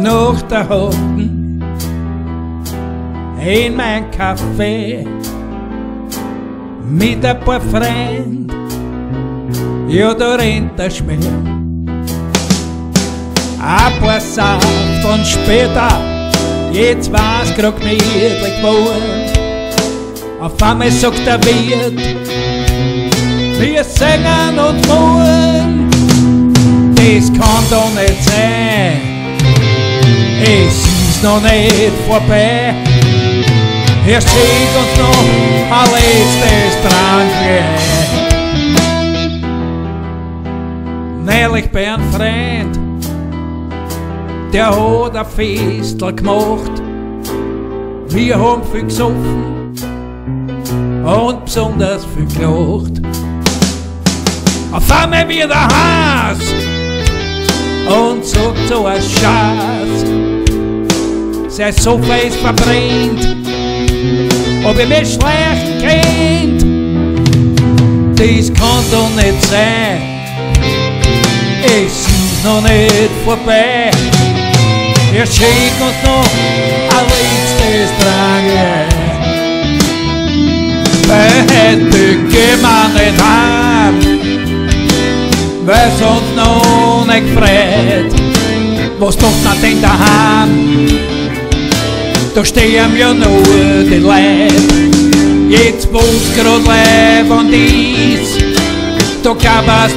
Nacht erhalten in mein Café mit ein paar Freunden, ja, da rennt der Schmäh. Ein paar Saft und später, jetzt war's grad gemütlich geworden. Auf einmal sagt der Wirt, wir singen und wollen. Das kann doch nicht sein, es ist noch nicht vorbei. Er schickt uns noch ein letztes Trankchen. Neulich bei einem Freund, der hat ein Festel gemacht. Wir haben viel gesoffen und besonders viel gelacht. Auf einmal wird er heiß und sagt so ein Schatz, sein Sofa ist verbrennt, ob ich mich schlecht kennt. Das kann doch nicht sein, es ist noch nicht vorbei. Er schickt uns noch ein letztes Tragen. Heute gehen wir nicht heim, weil's uns noch nicht gefreut. Was macht man denn daheim? Da stehen ja nur die Leute. Jetzt wo's grad lebend ist, da gab's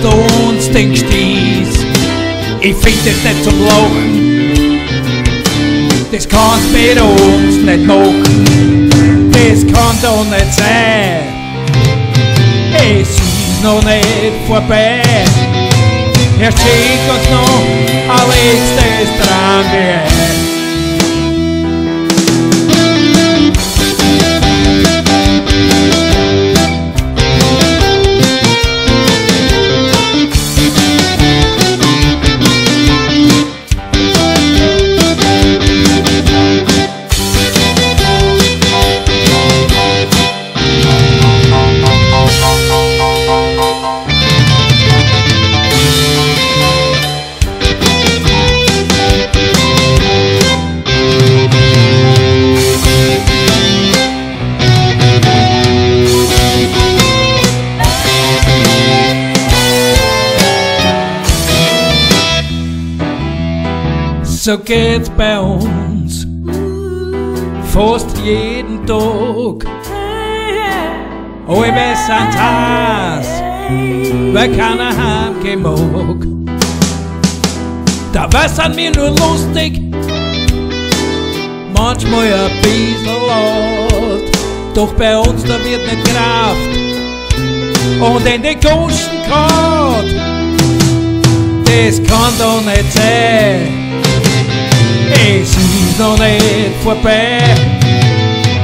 uns den Gstieß. Ich find das nicht zum Lachen, das kann's mit uns nicht machen. Das kann doch nicht sein, es ist noch nicht vorbei. Er schickt uns noch ein letztes Tragen. So geht's bei uns fast jeden Tag. Alle sind heiß, weil keiner heimgehen mag. Dabei sind wir nur lustig, manchmal ein bisschen laut. Doch bei uns da wird nicht Kraft und in die Goschen kaut. Das kann doch nicht sein, es ist noch nicht vorbei.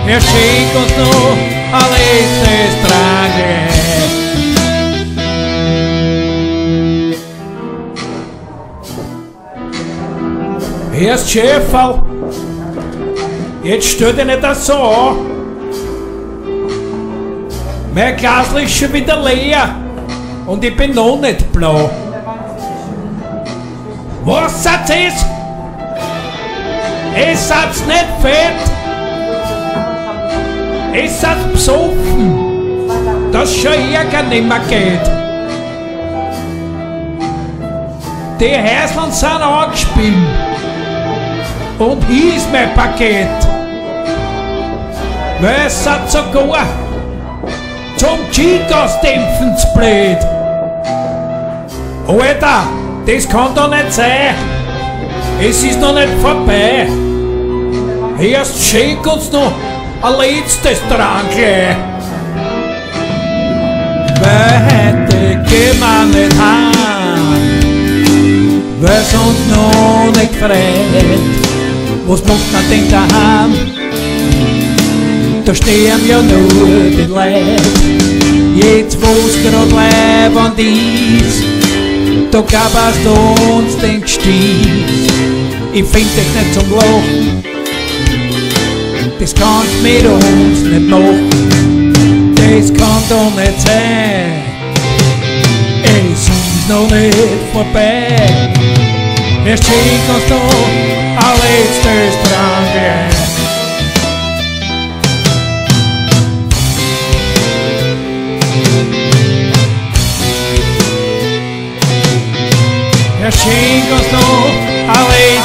Er schickt uns noch ein letztes Tragen. Erst Schäferl, jetzt stell dich nicht so an. Mein Glasl ist schon wieder leer und ich bin noch nicht blau. Was sagt es? Es seid nicht fett, es seid besoffen, dass schon Ärger nimmer geht. Die Häuseln sind angespinnt und hier ist mein Paket. Weil es seid sogar zum Chigas-Dämpfen zu blöd. Alter, das kann doch nicht sein, es ist noch nicht vorbei. Erst schick uns noch ein letztes Trankle. Weil heute gehen wir nicht heim, weil's uns noch nicht freut. Was macht man denn daheim? Da stehen ja nur die Leute. Jetzt wo's grad lebend ist, da gab's uns den Gstieß. Ich find das nicht zum Lachen, das kannst mit uns nicht machen. Das kann doch nicht sein, es ist noch nicht vorbei. Vieš, číko z toho, ale z tej strany. Vieš, číko z toho, ale